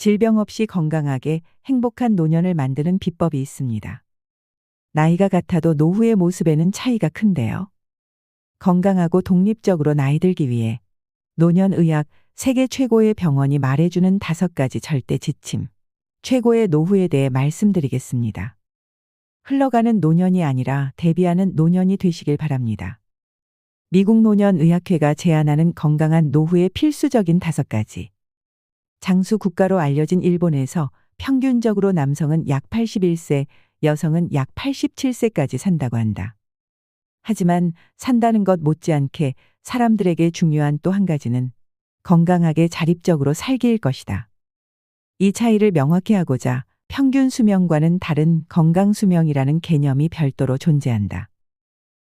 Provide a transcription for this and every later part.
질병 없이 건강하게 행복한 노년을 만드는 비법이 있습니다. 나이가 같아도 노후의 모습에는 차이가 큰데요. 건강하고 독립적으로 나이 들기 위해 노년의학 세계 최고의 병원이 말해주는 5가지 절대 지침, 최고의 노후에 대해 말씀드리겠습니다. 흘러가는 노년이 아니라 대비하는 노년이 되시길 바랍니다. 미국 노년의학회가 제안하는 건강한 노후의 필수적인 5가지. 장수 국가로 알려진 일본에서 평균적으로 남성은 약 81세, 여성은 약 87세까지 산다고 한다. 하지만 산다는 것 못지않게 사람들에게 중요한 또 한 가지는 건강하게 자립적으로 살기일 것이다. 이 차이를 명확히 하고자 평균 수명과는 다른 건강 수명이라는 개념이 별도로 존재한다.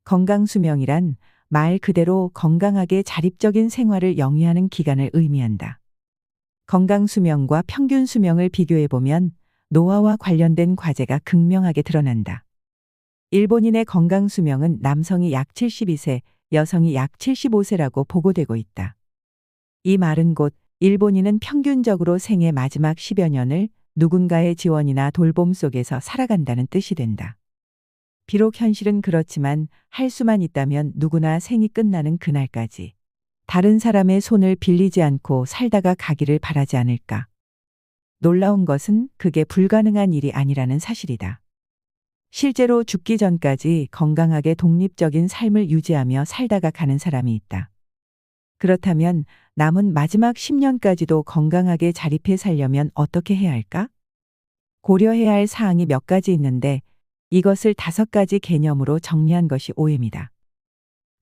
건강 수명이란 말 그대로 건강하게 자립적인 생활을 영위하는 기간을 의미한다. 건강 수명과 평균 수명을 비교해 보면 노화와 관련된 과제가 극명하게 드러난다. 일본인의 건강 수명은 남성이 약 72세, 여성이 약 75세라고 보고되고 있다. 이 말은 곧 일본인은 평균적으로 생애 마지막 10여 년을 누군가의 지원이나 돌봄 속에서 살아간다는 뜻이 된다. 비록 현실은 그렇지만 할 수만 있다면 누구나 생이 끝나는 그날까지 다른 사람의 손을 빌리지 않고 살다가 가기를 바라지 않을까. 놀라운 것은 그게 불가능한 일이 아니라는 사실이다. 실제로 죽기 전까지 건강하게 독립적인 삶을 유지하며 살다가 가는 사람이 있다. 그렇다면 남은 마지막 10년까지도 건강하게 자립해 살려면 어떻게 해야 할까? 고려해야 할 사항이 몇 가지 있는데 이것을 5가지 개념으로 정리한 것이 오해입니다.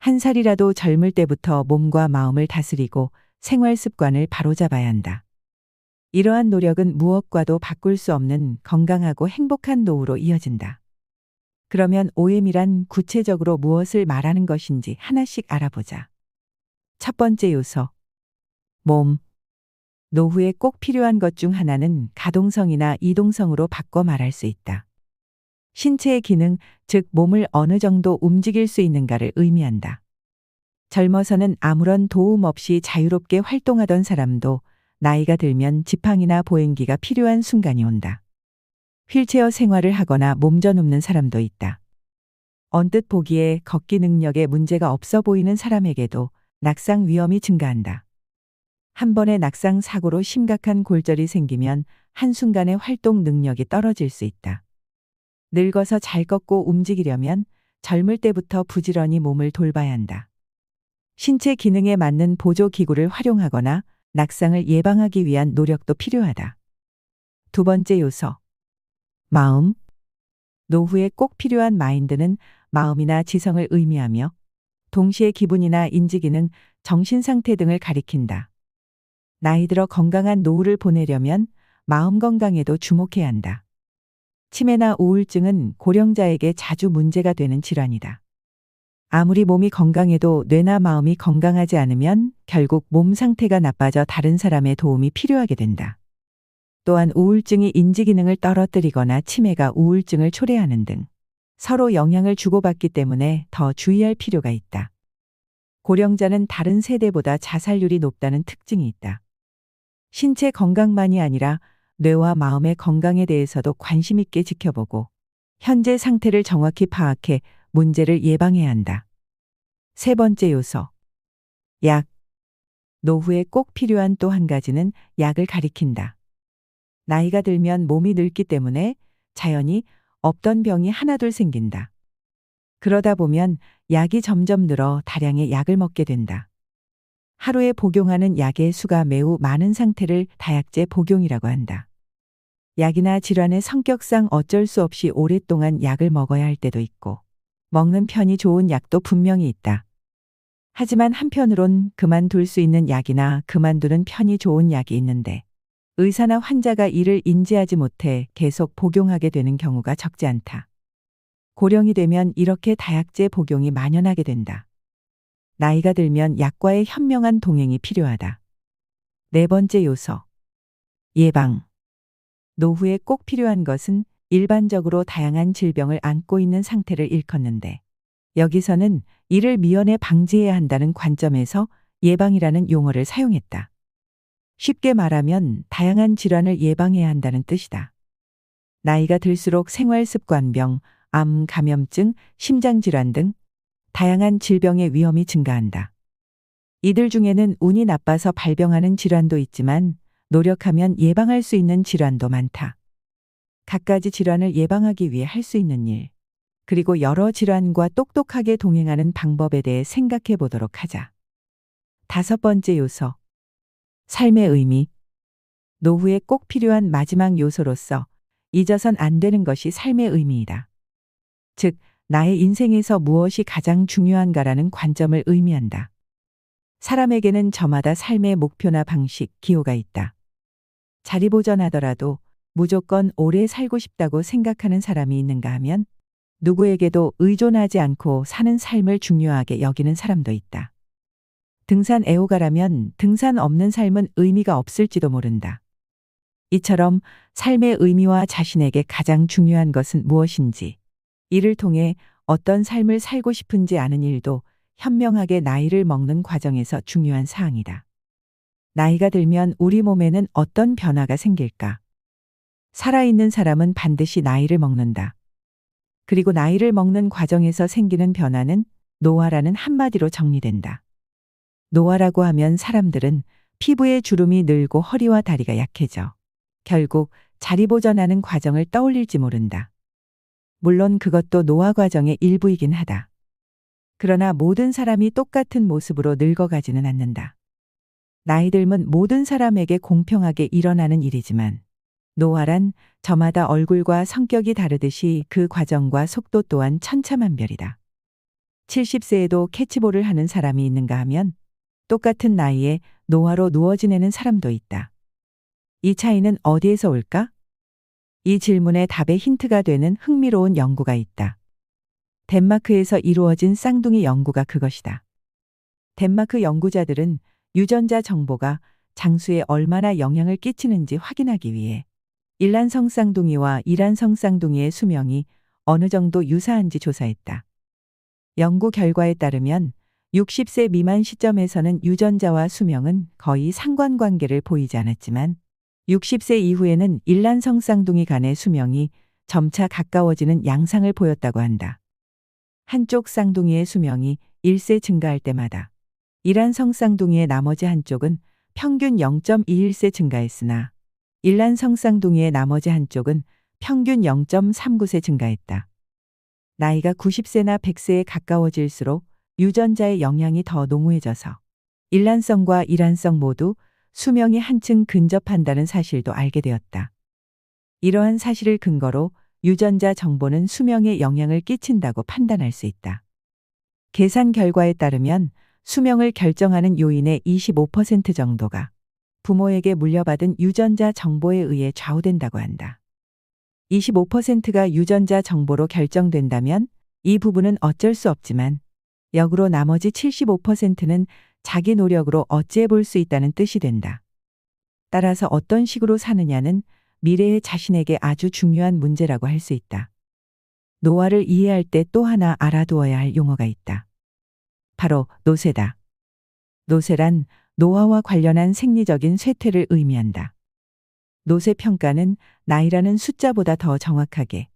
한 살이라도 젊을 때부터 몸과 마음을 다스리고 생활 습관을 바로잡아야 한다. 이러한 노력은 무엇과도 바꿀 수 없는 건강하고 행복한 노후로 이어진다. 그러면 OM이란 구체적으로 무엇을 말하는 것인지 하나씩 알아보자. 첫 번째 요소. 몸. 노후에 꼭 필요한 것 중 하나는 가동성이나 이동성으로 바꿔 말할 수 있다. 신체의 기능, 즉 몸을 어느 정도 움직일 수 있는가를 의미한다. 젊어서는 아무런 도움 없이 자유롭게 활동하던 사람도 나이가 들면 지팡이나 보행기가 필요한 순간이 온다. 휠체어 생활을 하거나 몸져 눕는 사람도 있다. 언뜻 보기에 걷기 능력에 문제가 없어 보이는 사람에게도 낙상 위험이 증가한다. 한 번의 낙상 사고로 심각한 골절이 생기면 한순간에 활동 능력이 떨어질 수 있다. 늙어서 잘 걷고 움직이려면 젊을 때부터 부지런히 몸을 돌봐야 한다. 신체 기능에 맞는 보조기구를 활용하거나 낙상을 예방하기 위한 노력도 필요하다. 두 번째 요소. 마음. 노후에 꼭 필요한 마인드는 마음이나 지성을 의미하며 동시에 기분이나 인지기능, 정신상태 등을 가리킨다. 나이 들어 건강한 노후를 보내려면 마음 건강에도 주목해야 한다. 치매나 우울증은 고령자에게 자주 문제가 되는 질환이다. 아무리 몸이 건강해도 뇌나 마음이 건강하지 않으면 결국 몸 상태가 나빠져 다른 사람의 도움이 필요하게 된다. 또한 우울증이 인지기능을 떨어뜨리거나 치매가 우울증을 초래하는 등 서로 영향을 주고받기 때문에 더 주의할 필요가 있다. 고령자는 다른 세대보다 자살률이 높다는 특징이 있다. 신체 건강만이 아니라 뇌와 마음의 건강에 대해서도 관심 있게 지켜보고 현재 상태를 정확히 파악해 문제를 예방해야 한다. 세 번째 요소. 약. 노후에 꼭 필요한 또 한 가지는 약을 가리킨다. 나이가 들면 몸이 늙기 때문에 자연히 없던 병이 하나둘 생긴다. 그러다 보면 약이 점점 늘어 다량의 약을 먹게 된다. 하루에 복용하는 약의 수가 매우 많은 상태를 다약제 복용이라고 한다. 약이나 질환의 성격상 어쩔 수 없이 오랫동안 약을 먹어야 할 때도 있고 먹는 편이 좋은 약도 분명히 있다. 하지만 한편으론 그만둘 수 있는 약이나 그만두는 편이 좋은 약이 있는데 의사나 환자가 이를 인지하지 못해 계속 복용하게 되는 경우가 적지 않다. 고령이 되면 이렇게 다약제 복용이 만연하게 된다. 나이가 들면 약과의 현명한 동행이 필요하다. 네 번째 요소. 예방. 노후에 꼭 필요한 것은 일반적으로 다양한 질병을 안고 있는 상태를 일컫는데 여기서는 이를 미연에 방지해야 한다는 관점에서 예방이라는 용어를 사용했다. 쉽게 말하면 다양한 질환을 예방해야 한다는 뜻이다. 나이가 들수록 생활습관병, 암, 감염증, 심장질환 등 다양한 질병의 위험이 증가한다. 이들 중에는 운이 나빠서 발병하는 질환도 있지만 노력하면 예방할 수 있는 질환도 많다. 갖가지 질환을 예방하기 위해 할 수 있는 일, 그리고 여러 질환과 똑똑하게 동행하는 방법에 대해 생각해 보도록 하자. 5번째 요소. 삶의 의미. 노후에 꼭 필요한 마지막 요소로서 잊어선 안 되는 것이 삶의 의미이다. 즉, 나의 인생에서 무엇이 가장 중요한가라는 관점을 의미한다. 사람에게는 저마다 삶의 목표나 방식, 기호가 있다. 자리보전하더라도 무조건 오래 살고 싶다고 생각하는 사람이 있는가 하면 누구에게도 의존하지 않고 사는 삶을 중요하게 여기는 사람도 있다. 등산 애호가라면 등산 없는 삶은 의미가 없을지도 모른다. 이처럼 삶의 의미와 자신에게 가장 중요한 것은 무엇인지, 이를 통해 어떤 삶을 살고 싶은지 아는 일도 현명하게 나이를 먹는 과정에서 중요한 사항이다. 나이가 들면 우리 몸에는 어떤 변화가 생길까? 살아있는 사람은 반드시 나이를 먹는다. 그리고 나이를 먹는 과정에서 생기는 변화는 노화라는 한마디로 정리된다. 노화라고 하면 사람들은 피부의 주름이 늘고 허리와 다리가 약해져 결국 자리보전하는 과정을 떠올릴지 모른다. 물론 그것도 노화 과정의 일부이긴 하다. 그러나 모든 사람이 똑같은 모습으로 늙어가지는 않는다. 나이 들면 모든 사람에게 공평하게 일어나는 일이지만 노화란 저마다 얼굴과 성격이 다르듯이 그 과정과 속도 또한 천차만별이다. 70세에도 캐치볼을 하는 사람이 있는가 하면 똑같은 나이에 노화로 누워 지내는 사람도 있다. 이 차이는 어디에서 올까? 이 질문의 답의 힌트가 되는 흥미로운 연구가 있다. 덴마크에서 이루어진 쌍둥이 연구가 그것이다. 덴마크 연구자들은 유전자 정보가 장수에 얼마나 영향을 끼치는지 확인하기 위해 일란성 쌍둥이와 이란성 쌍둥이의 수명이 어느 정도 유사한지 조사했다. 연구 결과에 따르면 60세 미만 시점에서는 유전자와 수명은 거의 상관관계를 보이지 않았지만 60세 이후에는 일란성 쌍둥이 간의 수명이 점차 가까워지는 양상을 보였다고 한다. 한쪽 쌍둥이의 수명이 1세 증가할 때마다 이란성 쌍둥이의 나머지 한쪽은 평균 0.21세 증가했으나 일란성 쌍둥이의 나머지 한쪽은 평균 0.39세 증가했다. 나이가 90세나 100세에 가까워질수록 유전자의 영향이 더 농후해져서 일란성과 이란성 모두 수명이 한층 근접한다는 사실도 알게 되었다. 이러한 사실을 근거로 유전자 정보는 수명에 영향을 끼친다고 판단할 수 있다. 계산 결과에 따르면 수명을 결정하는 요인의 25% 정도가 부모에게 물려받은 유전자 정보에 의해 좌우된다고 한다. 25%가 유전자 정보로 결정된다면 이 부분은 어쩔 수 없지만 역으로 나머지 75%는 자기 노력으로 어찌해 볼 수 있다는 뜻이 된다. 따라서 어떤 식으로 사느냐는 미래의 자신에게 아주 중요한 문제라고 할 수 있다. 노화를 이해할 때 또 하나 알아두어야 할 용어가 있다. 바로 노쇠다. 노쇠란 노화와 관련한 생리적인 쇠퇴를 의미한다. 노쇠 평가는 나이라는 숫자보다 더 정확하게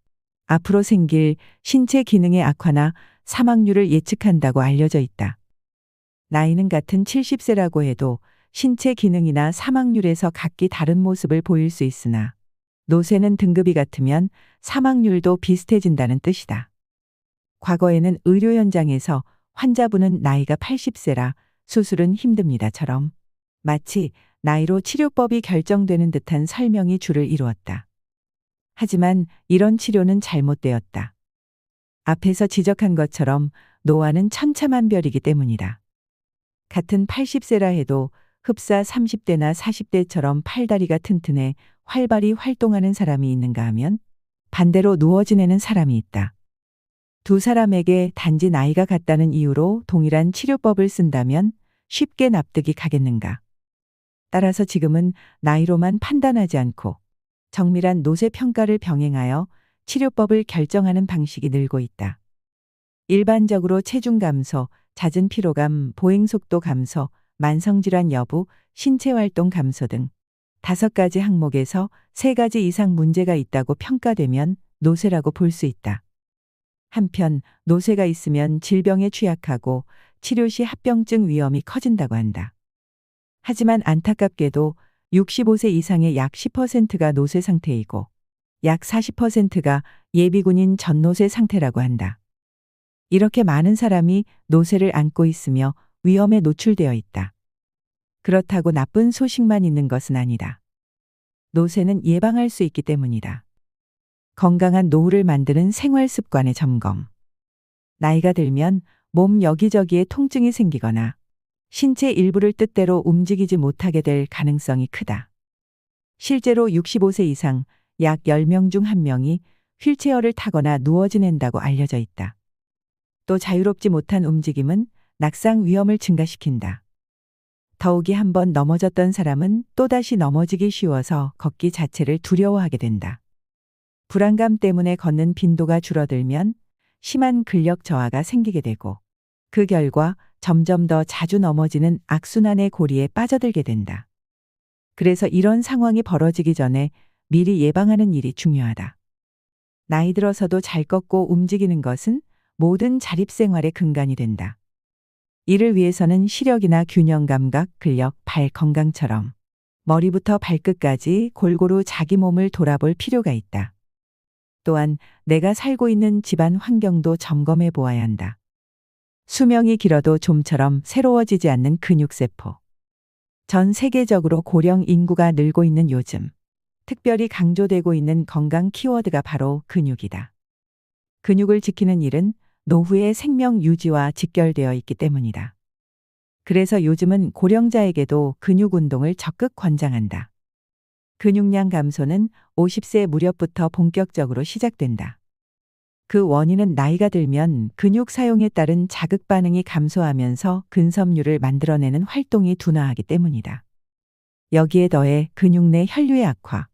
앞으로 생길 신체 기능의 악화나 사망률을 예측한다고 알려져 있다. 나이는 같은 70세라고 해도 신체 기능이나 사망률에서 각기 다른 모습을 보일 수 있으나 노쇠는 등급이 같으면 사망률도 비슷해진다는 뜻이다. 과거에는 의료 현장에서 환자분은 나이가 80세라 수술은 힘듭니다처럼 마치 나이로 치료법이 결정되는 듯한 설명이 주를 이루었다. 하지만 이런 치료는 잘못되었다. 앞에서 지적한 것처럼 노화는 천차만별이기 때문이다. 같은 80세라 해도 흡사 30대나 40대처럼 팔다리가 튼튼해 활발히 활동하는 사람이 있는가 하면 반대로 누워 지내는 사람이 있다. 두 사람에게 단지 나이가 같다는 이유로 동일한 치료법을 쓴다면 쉽게 납득이 가겠는가. 따라서 지금은 나이로만 판단하지 않고 정밀한 노쇠 평가를 병행하여 치료법을 결정하는 방식이 늘고 있다. 일반적으로 체중 감소, 잦은 피로감, 보행 속도 감소, 만성질환 여부, 신체활동 감소 등 5가지 항목에서 3가지 이상 문제가 있다고 평가되면 노쇠라고 볼 수 있다. 한편 노쇠가 있으면 질병에 취약하고 치료 시 합병증 위험이 커진다고 한다. 하지만 안타깝게도 65세 이상의 약 10%가 노쇠 상태이고 약 40%가 예비군인 전노쇠 상태라고 한다. 이렇게 많은 사람이 노쇠를 앓고 있으며 위험에 노출되어 있다. 그렇다고 나쁜 소식만 있는 것은 아니다. 노쇠는 예방할 수 있기 때문이다. 건강한 노후를 만드는 생활 습관의 점검. 나이가 들면 몸 여기저기에 통증이 생기거나 신체 일부를 뜻대로 움직이지 못하게 될 가능성이 크다. 실제로 65세 이상 약 10명 중 1명이 휠체어를 타거나 누워 지낸다고 알려져 있다. 또 자유롭지 못한 움직임은 낙상 위험을 증가시킨다. 더욱이 한번 넘어졌던 사람은 또다시 넘어지기 쉬워서 걷기 자체를 두려워하게 된다. 불안감 때문에 걷는 빈도가 줄어들면 심한 근력 저하가 생기게 되고 그 결과 점점 더 자주 넘어지는 악순환의 고리에 빠져들게 된다. 그래서 이런 상황이 벌어지기 전에 미리 예방하는 일이 중요하다. 나이 들어서도 잘 걷고 움직이는 것은 모든 자립생활의 근간이 된다. 이를 위해서는 시력이나 균형 감각, 근력, 발 건강처럼 머리부터 발끝까지 골고루 자기 몸을 돌아볼 필요가 있다. 또한 내가 살고 있는 집안 환경도 점검해 보아야 한다. 수명이 길어도 좀처럼 새로워지지 않는 근육세포. 전 세계적으로 고령 인구가 늘고 있는 요즘, 특별히 강조되고 있는 건강 키워드가 바로 근육이다. 근육을 지키는 일은 노후의 생명 유지와 직결되어 있기 때문이다. 그래서 요즘은 고령자에게도 근육 운동을 적극 권장한다. 근육량 감소는 50세 무렵부터 본격적으로 시작된다. 그 원인은 나이가 들면 근육 사용에 따른 자극 반응이 감소하면서 근섬유를 만들어내는 활동이 둔화하기 때문이다. 여기에 더해 근육 내 혈류의 악화,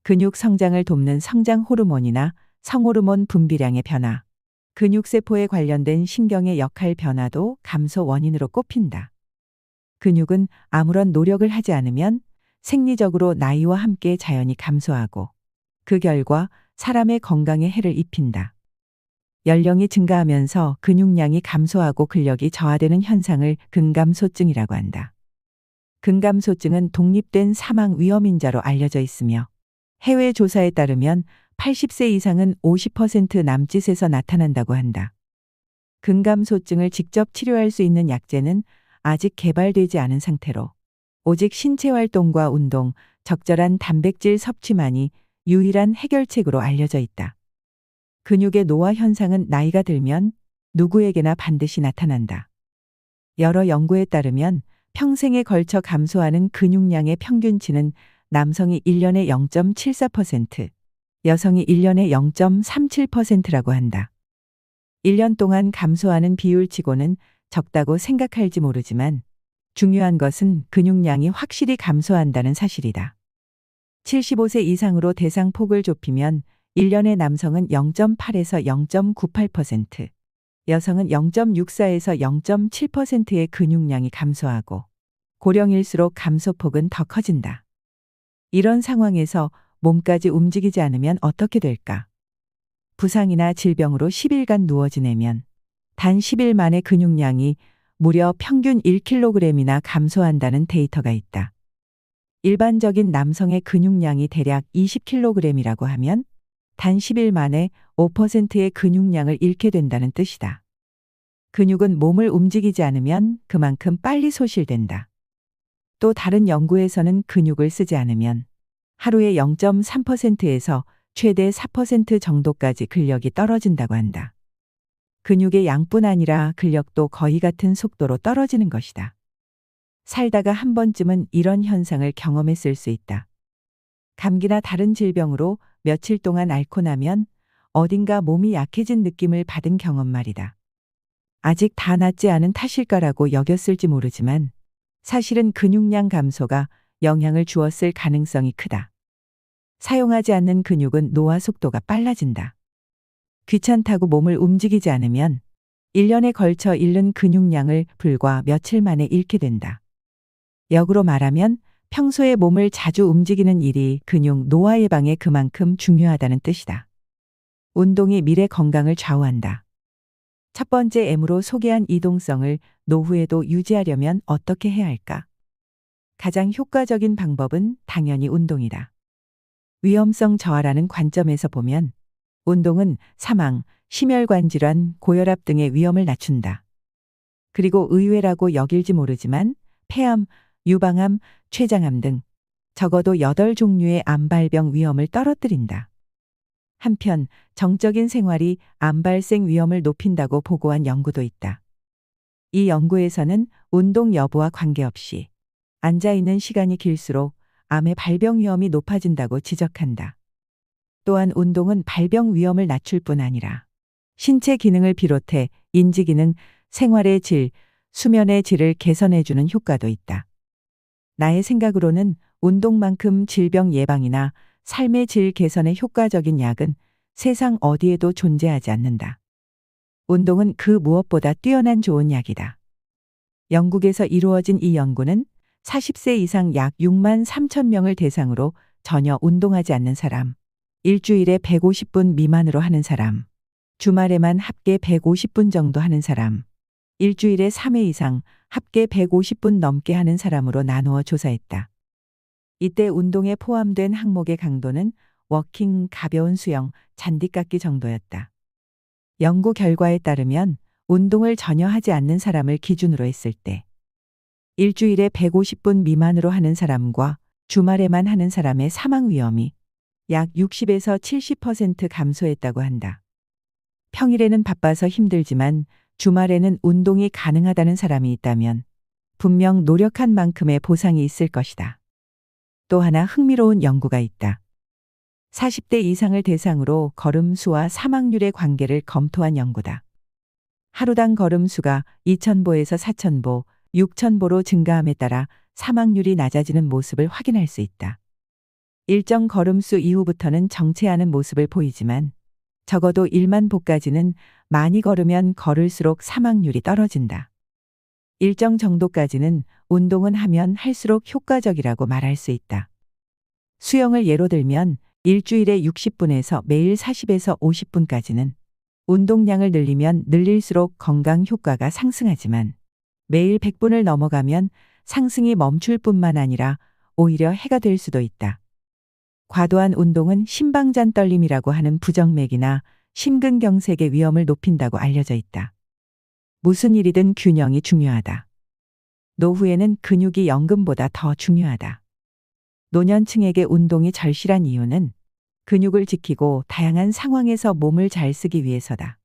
근육 성장을 돕는 성장 호르몬이나 성호르몬 분비량의 변화, 근육세포에 관련된 신경의 역할 변화도 감소 원인으로 꼽힌다. 근육은 아무런 노력을 하지 않으면 생리적으로 나이와 함께 자연히 감소하고 그 결과 사람의 건강에 해를 입힌다. 연령이 증가하면서 근육량이 감소하고 근력이 저하되는 현상을 근감소증이라고 한다. 근감소증은 독립된 사망 위험인자로 알려져 있으며 해외 조사에 따르면 80세 이상은 50% 남짓에서 나타난다고 한다. 근감소증을 직접 치료할 수 있는 약제는 아직 개발되지 않은 상태로 오직 신체 활동과 운동, 적절한 단백질 섭취만이 유일한 해결책으로 알려져 있다. 근육의 노화 현상은 나이가 들면 누구에게나 반드시 나타난다. 여러 연구에 따르면 평생에 걸쳐 감소하는 근육량의 평균치는 남성이 1년에 0.74%, 여성이 1년에 0.37%라고 한다. 1년 동안 감소하는 비율치고는 적다고 생각할지 모르지만 중요한 것은 근육량이 확실히 감소한다는 사실이다. 75세 이상으로 대상 폭을 좁히면 1년에 남성은 0.8에서 0.98%, 여성은 0.64에서 0.7%의 근육량이 감소하고 고령일수록 감소폭은 더 커진다. 이런 상황에서 몸까지 움직이지 않으면 어떻게 될까? 부상이나 질병으로 10일간 누워 지내면 단 10일 만에 근육량이 무려 평균 1kg이나 감소한다는 데이터가 있다. 일반적인 남성의 근육량이 대략 20kg이라고 하면 단 10일 만에 5%의 근육량을 잃게 된다는 뜻이다. 근육은 몸을 움직이지 않으면 그만큼 빨리 소실된다. 또 다른 연구에서는 근육을 쓰지 않으면 하루에 0.3%에서 최대 4% 정도까지 근력이 떨어진다고 한다. 근육의 양뿐 아니라 근력도 거의 같은 속도로 떨어지는 것이다. 살다가 한 번쯤은 이런 현상을 경험했을 수 있다. 감기나 다른 질병으로 며칠 동안 앓고 나면 어딘가 몸이 약해진 느낌을 받은 경험 말이다. 아직 다 낫지 않은 탓일까라고 여겼을지 모르지만 사실은 근육량 감소가 영향을 주었을 가능성이 크다. 사용하지 않는 근육은 노화 속도가 빨라진다. 귀찮다고 몸을 움직이지 않으면 1년에 걸쳐 잃는 근육량을 불과 며칠 만에 잃게 된다. 역으로 말하면 평소에 몸을 자주 움직이는 일이 근육 노화 예방에 그만큼 중요하다는 뜻이다. 운동이 미래 건강을 좌우한다. 첫 번째 M으로 소개한 이동성을 노후에도 유지하려면 어떻게 해야 할까? 가장 효과적인 방법은 당연히 운동이다. 위험성 저하라는 관점에서 보면 운동은 사망, 심혈관 질환, 고혈압 등의 위험을 낮춘다. 그리고 의외라고 여길지 모르지만 폐암, 유방암, 췌장암 등 적어도 8종류의 암 발병 위험을 떨어뜨린다. 한편 정적인 생활이 암 발생 위험을 높인다고 보고한 연구도 있다. 이 연구에서는 운동 여부와 관계없이 앉아있는 시간이 길수록 암의 발병 위험이 높아진다고 지적한다. 또한 운동은 발병 위험을 낮출 뿐 아니라 신체 기능을 비롯해 인지 기능, 생활의 질, 수면의 질을 개선해주는 효과도 있다. 나의 생각으로는 운동만큼 질병 예방이나 삶의 질 개선에 효과적인 약은 세상 어디에도 존재하지 않는다. 운동은 그 무엇보다 뛰어난 좋은 약이다. 영국에서 이루어진 이 연구는 40세 이상 약 6만 3천 명을 대상으로 전혀 운동하지 않는 사람, 일주일에 150분 미만으로 하는 사람, 주말에만 합계 150분 정도 하는 사람, 일주일에 3회 이상 합계 150분 넘게 하는 사람으로 나누어 조사했다. 이때 운동에 포함된 항목의 강도는 워킹, 가벼운 수영, 잔디깎기 정도였다. 연구 결과에 따르면 운동을 전혀 하지 않는 사람을 기준으로 했을 때 일주일에 150분 미만으로 하는 사람과 주말에만 하는 사람의 사망 위험이 약 60에서 70% 감소했다고 한다. 평일에는 바빠서 힘들지만 주말에는 운동이 가능하다는 사람이 있다면 분명 노력한 만큼의 보상이 있을 것이다. 또 하나 흥미로운 연구가 있다. 40대 이상을 대상으로 걸음수와 사망률의 관계를 검토한 연구다. 하루당 걸음수가 2,000보에서 4,000보, 6,000보로 증가함에 따라 사망률이 낮아지는 모습을 확인할 수 있다. 일정 걸음수 이후부터는 정체하는 모습을 보이지만 적어도 1만 보까지는 많이 걸으면 걸을수록 사망률이 떨어진다. 일정 정도까지는 운동은 하면 할수록 효과적이라고 말할 수 있다. 수영을 예로 들면 일주일에 60분에서 매일 40에서 50분까지는 운동량을 늘리면 늘릴수록 건강 효과가 상승하지만 매일 100분을 넘어가면 상승이 멈출 뿐만 아니라 오히려 해가 될 수도 있다. 과도한 운동은 심방잔 떨림이라고 하는 부정맥이나 심근경색의 위험을 높인다고 알려져 있다. 무슨 일이든 균형이 중요하다. 노후에는 근육이 연금보다 더 중요하다. 노년층에게 운동이 절실한 이유는 근육을 지키고 다양한 상황에서 몸을 잘 쓰기 위해서다.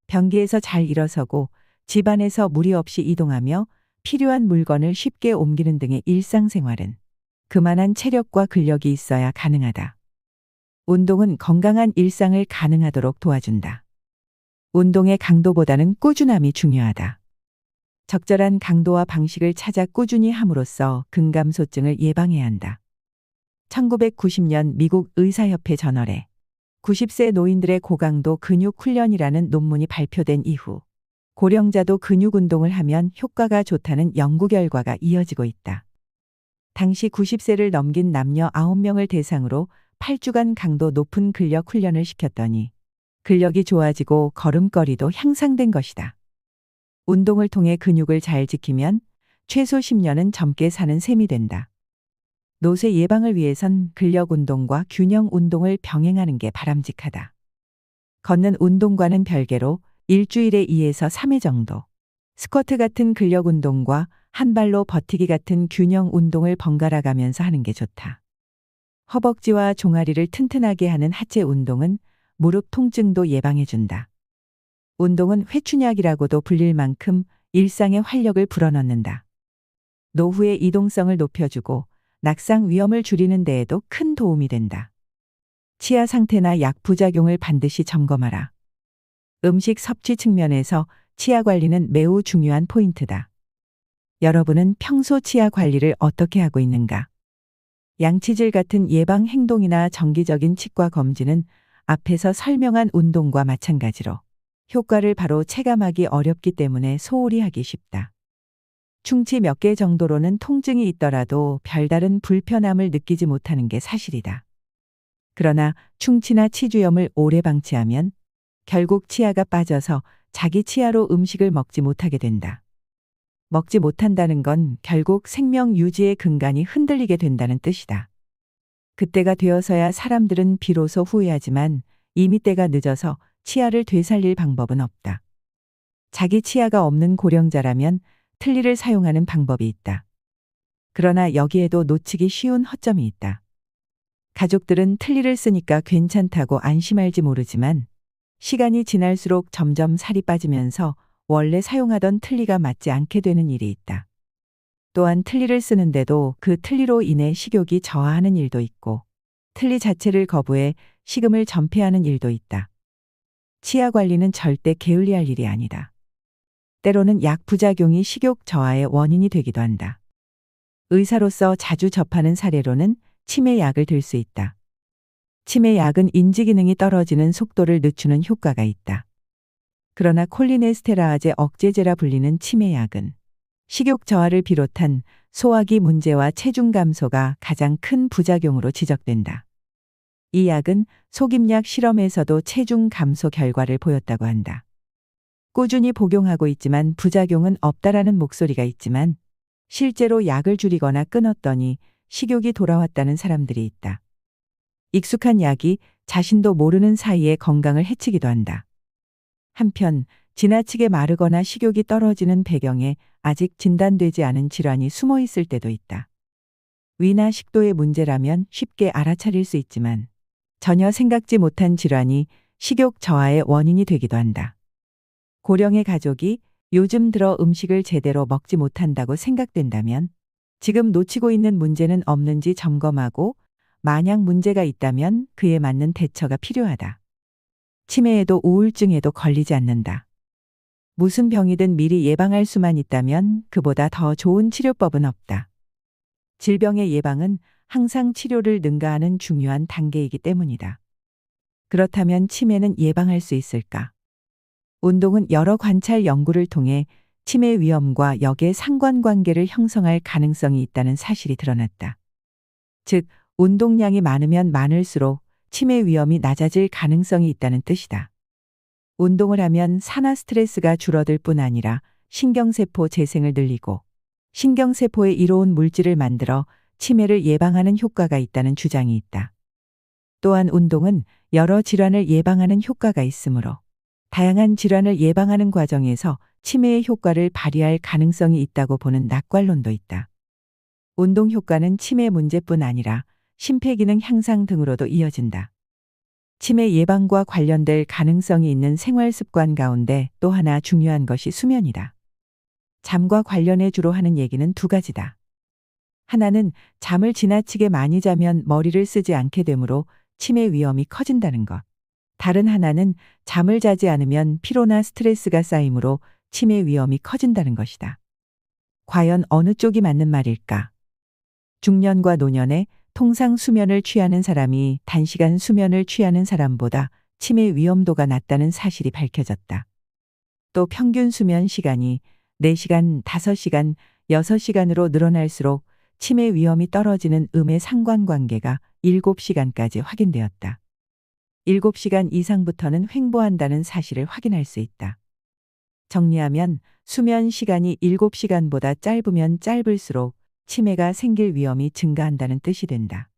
변기에서 잘 일어서고 집안에서 무리 없이 이동하며 필요한 물건을 쉽게 옮기는 등의 일상생활은 그만한 체력과 근력이 있어야 가능하다. 운동은 건강한 일상을 가능하도록 도와준다. 운동의 강도보다는 꾸준함이 중요하다. 적절한 강도와 방식을 찾아 꾸준히 함으로써 근감소증을 예방해야 한다. 1990년 미국 의사협회 저널에 90세 노인들의 고강도 근육 훈련이라는 논문이 발표된 이후 고령자도 근육 운동을 하면 효과가 좋다는 연구 결과가 이어지고 있다. 당시 90세를 넘긴 남녀 9명을 대상으로 8주간 강도 높은 근력 훈련을 시켰더니 근력이 좋아지고 걸음걸이도 향상된 것이다. 운동을 통해 근육을 잘 지키면 최소 10년은 젊게 사는 셈이 된다. 노쇠 예방을 위해선 근력 운동과 균형 운동을 병행하는 게 바람직하다. 걷는 운동과는 별개로 일주일에 2에서 3회 정도 스쿼트 같은 근력 운동과 한 발로 버티기 같은 균형 운동을 번갈아 가면서 하는 게 좋다. 허벅지와 종아리를 튼튼하게 하는 하체 운동은 무릎 통증도 예방해준다. 운동은 회춘약이라고도 불릴 만큼 일상의 활력을 불어넣는다. 노후의 이동성을 높여주고 낙상 위험을 줄이는 데에도 큰 도움이 된다. 치아 상태나 약 부작용을 반드시 점검하라. 음식 섭취 측면에서 치아 관리는 매우 중요한 포인트다. 여러분은 평소 치아 관리를 어떻게 하고 있는가? 양치질 같은 예방 행동이나 정기적인 치과 검진은 앞에서 설명한 운동과 마찬가지로 효과를 바로 체감하기 어렵기 때문에 소홀히 하기 쉽다. 충치 몇 개 정도로는 통증이 있더라도 별다른 불편함을 느끼지 못하는 게 사실이다. 그러나 충치나 치주염을 오래 방치하면 결국 치아가 빠져서 자기 치아로 음식을 먹지 못하게 된다. 먹지 못한다는 건 결국 생명 유지의 근간이 흔들리게 된다는 뜻이다. 그때가 되어서야 사람들은 비로소 후회하지만 이미 때가 늦어서 치아를 되살릴 방법은 없다. 자기 치아가 없는 고령자라면 틀니를 사용하는 방법이 있다. 그러나 여기에도 놓치기 쉬운 허점이 있다. 가족들은 틀니를 쓰니까 괜찮다고 안심할지 모르지만 시간이 지날수록 점점 살이 빠지면서 원래 사용하던 틀니가 맞지 않게 되는 일이 있다. 또한 틀니를 쓰는데도 그 틀니로 인해 식욕이 저하하는 일도 있고 틀니 자체를 거부해 식음을 전폐하는 일도 있다. 치아 관리는 절대 게을리할 일이 아니다. 때로는 약 부작용이 식욕 저하의 원인이 되기도 한다. 의사로서 자주 접하는 사례로는 치매약을 들 수 있다. 치매약은 인지 기능이 떨어지는 속도를 늦추는 효과가 있다. 그러나 콜리네스테라아제 억제제라 불리는 치매약은 식욕 저하를 비롯한 소화기 문제와 체중 감소가 가장 큰 부작용으로 지적된다. 이 약은 속임약 실험에서도 체중 감소 결과를 보였다고 한다. 꾸준히 복용하고 있지만 부작용은 없다라는 목소리가 있지만 실제로 약을 줄이거나 끊었더니 식욕이 돌아왔다는 사람들이 있다. 익숙한 약이 자신도 모르는 사이에 건강을 해치기도 한다. 한편 지나치게 마르거나 식욕이 떨어지는 배경에 아직 진단되지 않은 질환이 숨어 있을 때도 있다. 위나 식도의 문제라면 쉽게 알아차릴 수 있지만 전혀 생각지 못한 질환이 식욕 저하의 원인이 되기도 한다. 고령의 가족이 요즘 들어 음식을 제대로 먹지 못한다고 생각된다면 지금 놓치고 있는 문제는 없는지 점검하고 만약 문제가 있다면 그에 맞는 대처가 필요하다. 치매에도 우울증에도 걸리지 않는다. 무슨 병이든 미리 예방할 수만 있다면 그보다 더 좋은 치료법은 없다. 질병의 예방은 항상 치료를 능가하는 중요한 단계이기 때문이다. 그렇다면 치매는 예방할 수 있을까? 운동은 여러 관찰 연구를 통해 치매 위험과 역의 상관관계를 형성할 가능성이 있다는 사실이 드러났다. 즉, 운동량이 많으면 많을수록 치매 위험이 낮아질 가능성이 있다는 뜻이다. 운동을 하면 산화 스트레스가 줄어들 뿐 아니라 신경세포 재생을 늘리고 신경세포에 이로운 물질을 만들어 치매를 예방하는 효과가 있다는 주장이 있다. 또한 운동은 여러 질환을 예방하는 효과가 있으므로 다양한 질환을 예방하는 과정에서 치매의 효과를 발휘할 가능성이 있다고 보는 낙관론도 있다. 운동 효과는 치매 문제뿐 아니라 심폐기능 향상 등으로도 이어진다. 치매 예방과 관련될 가능성이 있는 생활 습관 가운데 또 하나 중요한 것이 수면이다. 잠과 관련해 주로 하는 얘기는 두 가지다. 하나는 잠을 지나치게 많이 자면 머리를 쓰지 않게 되므로 치매 위험이 커진다는 것. 다른 하나는 잠을 자지 않으면 피로나 스트레스가 쌓이므로 치매 위험이 커진다는 것이다. 과연 어느 쪽이 맞는 말일까? 중년과 노년에 통상 수면을 취하는 사람이 단시간 수면을 취하는 사람보다 치매 위험도가 낮다는 사실이 밝혀졌다. 또 평균 수면 시간이 4시간, 5시간, 6시간으로 늘어날수록 치매 위험이 떨어지는 음의 상관관계가 7시간까지 확인되었다. 7시간 이상부터는 횡보한다는 사실을 확인할 수 있다. 정리하면 수면 시간이 7시간보다 짧으면 짧을수록 치매가 생길 위험이 증가한다는 뜻이 된다.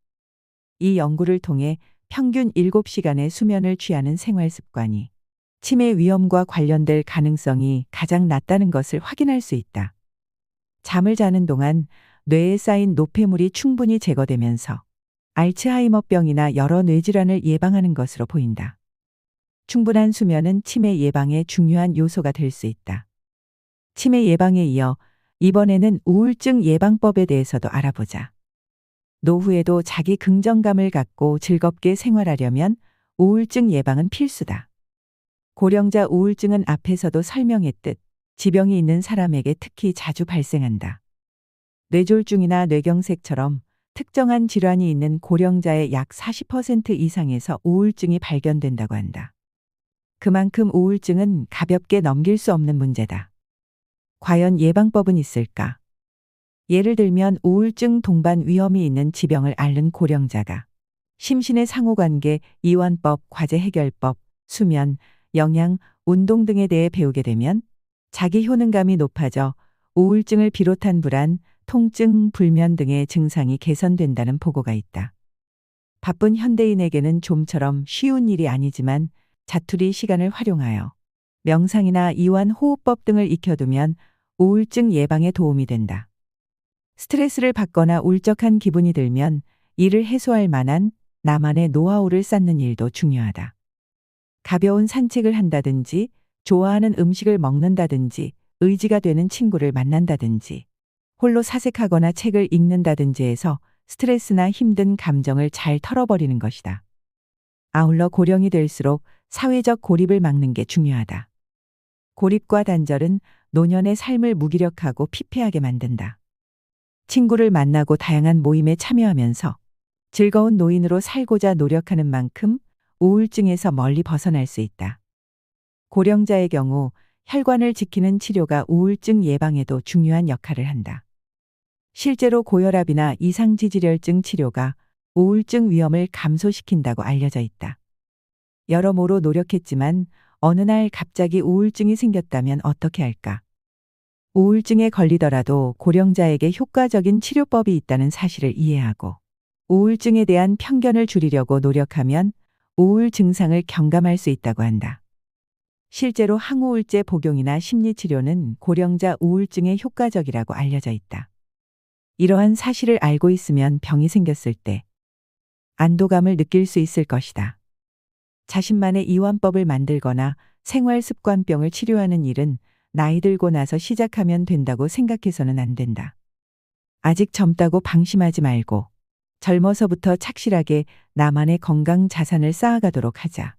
이 연구를 통해 평균 7시간의 수면을 취하는 생활 습관이 치매 위험과 관련될 가능성이 가장 낮다는 것을 확인할 수 있다. 잠을 자는 동안 뇌에 쌓인 노폐물이 충분히 제거되면서 알츠하이머병이나 여러 뇌질환을 예방하는 것으로 보인다. 충분한 수면은 치매 예방의 중요한 요소가 될 수 있다. 치매 예방에 이어 이번에는 우울증 예방법에 대해서도 알아보자. 노후에도 자기 긍정감을 갖고 즐겁게 생활하려면 우울증 예방은 필수다. 고령자 우울증은 앞에서도 설명했듯 지병이 있는 사람에게 특히 자주 발생한다. 뇌졸중이나 뇌경색처럼 특정한 질환이 있는 고령자의 약 40% 이상에서 우울증이 발견된다고 한다. 그만큼 우울증은 가볍게 넘길 수 없는 문제다. 과연 예방법은 있을까? 예를 들면 우울증 동반 위험이 있는 지병을 앓는 고령자가 심신의 상호관계, 이완법, 과제 해결법, 수면, 영양, 운동 등에 대해 배우게 되면 자기 효능감이 높아져 우울증을 비롯한 불안, 통증, 불면 등의 증상이 개선된다는 보고가 있다. 바쁜 현대인에게는 좀처럼 쉬운 일이 아니지만 자투리 시간을 활용하여 명상이나 이완 호흡법 등을 익혀두면 우울증 예방에 도움이 된다. 스트레스를 받거나 울적한 기분이 들면 이를 해소할 만한 나만의 노하우를 쌓는 일도 중요하다. 가벼운 산책을 한다든지, 좋아하는 음식을 먹는다든지, 의지가 되는 친구를 만난다든지, 홀로 사색하거나 책을 읽는다든지 해서 스트레스나 힘든 감정을 잘 털어버리는 것이다. 아울러 고령이 될수록 사회적 고립을 막는 게 중요하다. 고립과 단절은 노년의 삶을 무기력하고 피폐하게 만든다. 친구를 만나고 다양한 모임에 참여하면서 즐거운 노인으로 살고자 노력하는 만큼 우울증에서 멀리 벗어날 수 있다. 고령자의 경우 혈관을 지키는 치료가 우울증 예방에도 중요한 역할을 한다. 실제로 고혈압이나 이상지질혈증 치료가 우울증 위험을 감소시킨다고 알려져 있다. 여러모로 노력했지만 어느 날 갑자기 우울증이 생겼다면 어떻게 할까? 우울증에 걸리더라도 고령자에게 효과적인 치료법이 있다는 사실을 이해하고 우울증에 대한 편견을 줄이려고 노력하면 우울 증상을 경감할 수 있다고 한다. 실제로 항우울제 복용이나 심리치료는 고령자 우울증에 효과적이라고 알려져 있다. 이러한 사실을 알고 있으면 병이 생겼을 때 안도감을 느낄 수 있을 것이다. 자신만의 이완법을 만들거나 생활습관병을 치료하는 일은 나이 들고 나서 시작하면 된다고 생각해서는 안 된다. 아직 젊다고 방심하지 말고 젊어서부터 착실하게 나만의 건강 자산을 쌓아가도록 하자.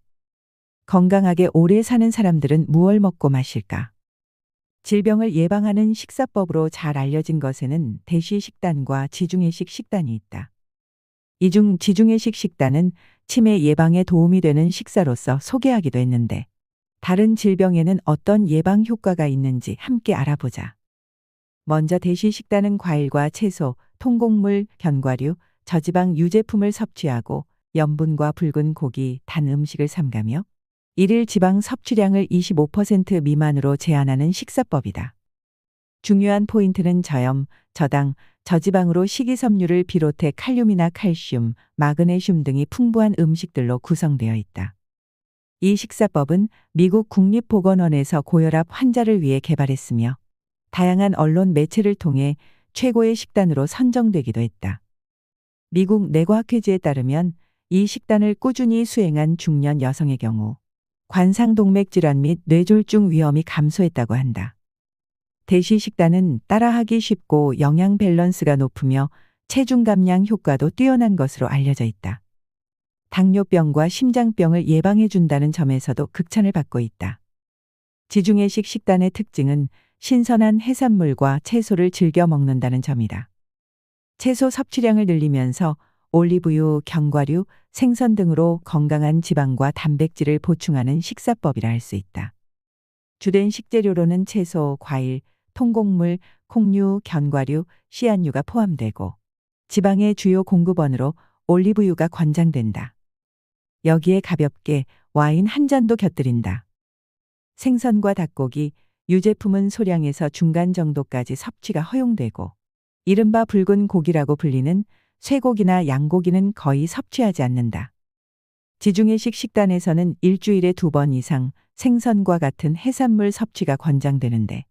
건강하게 오래 사는 사람들은 무얼 먹고 마실까? 질병을 예방하는 식사법으로 잘 알려진 것에는 대시식단과 지중해식 식단이 있다. 이 중 지중해식 식단은 치매 예방에 도움이 되는 식사로서 소개하기도 했는데 다른 질병에는 어떤 예방 효과가 있는지 함께 알아보자. 먼저 대시식단은 과일과 채소, 통곡물, 견과류, 저지방 유제품을 섭취하고 염분과 붉은 고기, 단 음식을 삼가며 일일 지방 섭취량을 25% 미만으로 제한하는 식사법이다. 중요한 포인트는 저염, 저당, 저지방으로 식이섬유를 비롯해 칼륨이나 칼슘, 마그네슘 등이 풍부한 음식들로 구성되어 있다. 이 식사법은 미국 국립보건원에서 고혈압 환자를 위해 개발했으며 다양한 언론 매체를 통해 최고의 식단으로 선정되기도 했다. 미국 뇌과학회지에 따르면 이 식단을 꾸준히 수행한 중년 여성의 경우 관상동맥 질환 및 뇌졸중 위험이 감소했다고 한다. 대시식단은 따라하기 쉽고 영양 밸런스가 높으며 체중 감량 효과도 뛰어난 것으로 알려져 있다. 당뇨병과 심장병을 예방해 준다는 점에서도 극찬을 받고 있다. 지중해식 식단의 특징은 신선한 해산물과 채소를 즐겨 먹는다는 점이다. 채소 섭취량을 늘리면서 올리브유, 견과류, 생선 등으로 건강한 지방과 단백질을 보충하는 식사법이라 할 수 있다. 주된 식재료로는 채소, 과일, 통곡물, 콩류, 견과류, 씨앗류가 포함되고 지방의 주요 공급원으로 올리브유가 권장된다. 여기에 가볍게 와인 한 잔도 곁들인다. 생선과 닭고기, 유제품은 소량에서 중간 정도까지 섭취가 허용되고 이른바 붉은 고기라고 불리는 쇠고기나 양고기는 거의 섭취하지 않는다. 지중해식 식단에서는 일주일에 2번 이상 생선과 같은 해산물 섭취가 권장되는데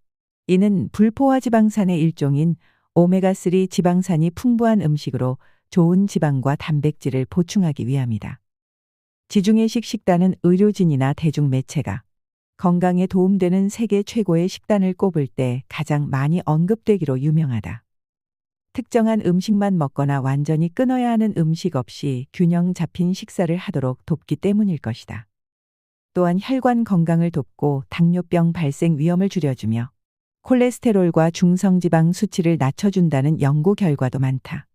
이는 불포화지방산의 일종인 오메가3 지방산이 풍부한 음식으로 좋은 지방과 단백질을 보충하기 위함이다. 지중해식 식단은 의료진이나 대중매체가 건강에 도움되는 세계 최고의 식단을 꼽을 때 가장 많이 언급되기로 유명하다. 특정한 음식만 먹거나 완전히 끊어야 하는 음식 없이 균형 잡힌 식사를 하도록 돕기 때문일 것이다. 또한 혈관 건강을 돕고 당뇨병 발생 위험을 줄여주며 콜레스테롤과 중성지방 수치를 낮춰준다는 연구 결과도 많다.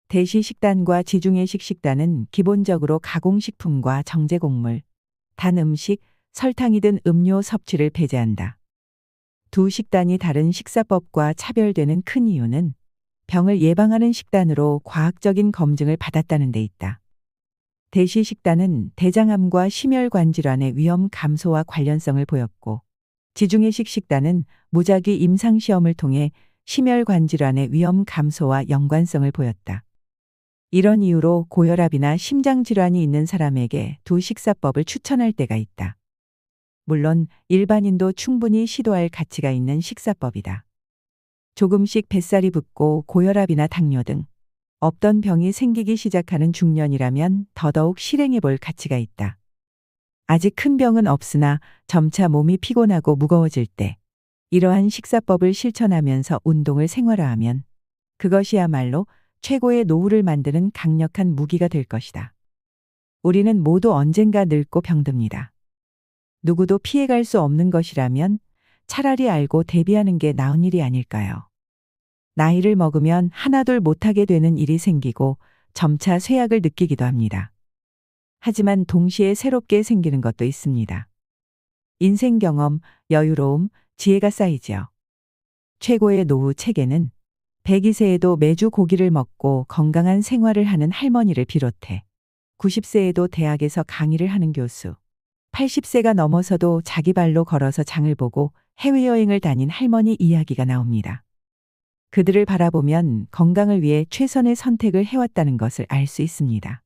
대시식단과 지중해식 식단은 기본적으로 가공식품과 정제곡물, 단 음식, 설탕이 든 음료 섭취를 배제한다. 두 식단이 다른 식사법과 차별되는 큰 이유는 병을 예방하는 식단으로 과학적인 검증을 받았다는 데 있다. 대시 식단은 대장암과 심혈관 질환의 위험 감소와 관련성을 보였고, 지중해식 식단은 무작위 임상 시험을 통해 심혈관 질환의 위험 감소와 연관성을 보였다. 이런 이유로 고혈압이나 심장 질환이 있는 사람에게 두 식사법을 추천할 때가 있다. 물론 일반인도 충분히 시도할 가치가 있는 식사법이다. 조금씩 뱃살이 붓고 고혈압이나 당뇨 등 없던 병이 생기기 시작하는 중년이라면 더더욱 실행해 볼 가치가 있다. 아직 큰 병은 없으나 점차 몸이 피곤하고 무거워질 때 이러한 식사법을 실천하면서 운동을 생활화하면 그것이야말로 최고의 노후를 만드는 강력한 무기가 될 것이다. 우리는 모두 언젠가 늙고 병듭니다. 누구도 피해갈 수 없는 것이라면 차라리 알고 대비하는 게 나은 일이 아닐까요? 나이를 먹으면 하나둘 못하게 되는 일이 생기고 점차 쇠약을 느끼기도 합니다. 하지만 동시에 새롭게 생기는 것도 있습니다. 인생 경험, 여유로움, 지혜가 쌓이지요. 최고의 노후 체계는 102세에도 매주 고기를 먹고 건강한 생활을 하는 할머니를 비롯해 90세에도 대학에서 강의를 하는 교수, 80세가 넘어서도 자기 발로 걸어서 장을 보고 해외여행을 다닌 할머니 이야기가 나옵니다. 그들을 바라보면 건강을 위해 최선의 선택을 해왔다는 것을 알 수 있습니다.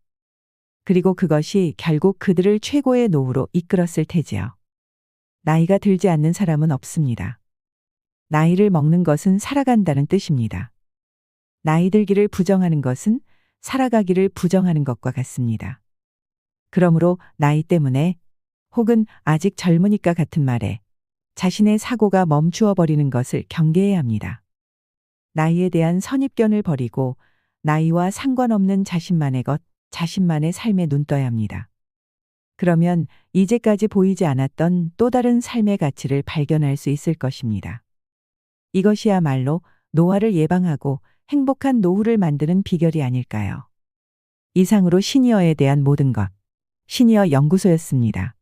그리고 그것이 결국 그들을 최고의 노후로 이끌었을 테지요. 나이가 들지 않는 사람은 없습니다. 나이를 먹는 것은 살아간다는 뜻입니다. 나이 들기를 부정하는 것은 살아가기를 부정하는 것과 같습니다. 그러므로 나이 때문에 혹은 아직 젊으니까 같은 말에 자신의 사고가 멈추어 버리는 것을 경계해야 합니다. 나이에 대한 선입견을 버리고 나이와 상관없는 자신만의 것, 자신만의 삶에 눈 떠야 합니다. 그러면 이제까지 보이지 않았던 또 다른 삶의 가치를 발견할 수 있을 것입니다. 이것이야말로 노화를 예방하고 행복한 노후를 만드는 비결이 아닐까요? 이상으로 시니어에 대한 모든 것, 시니어 연구소였습니다.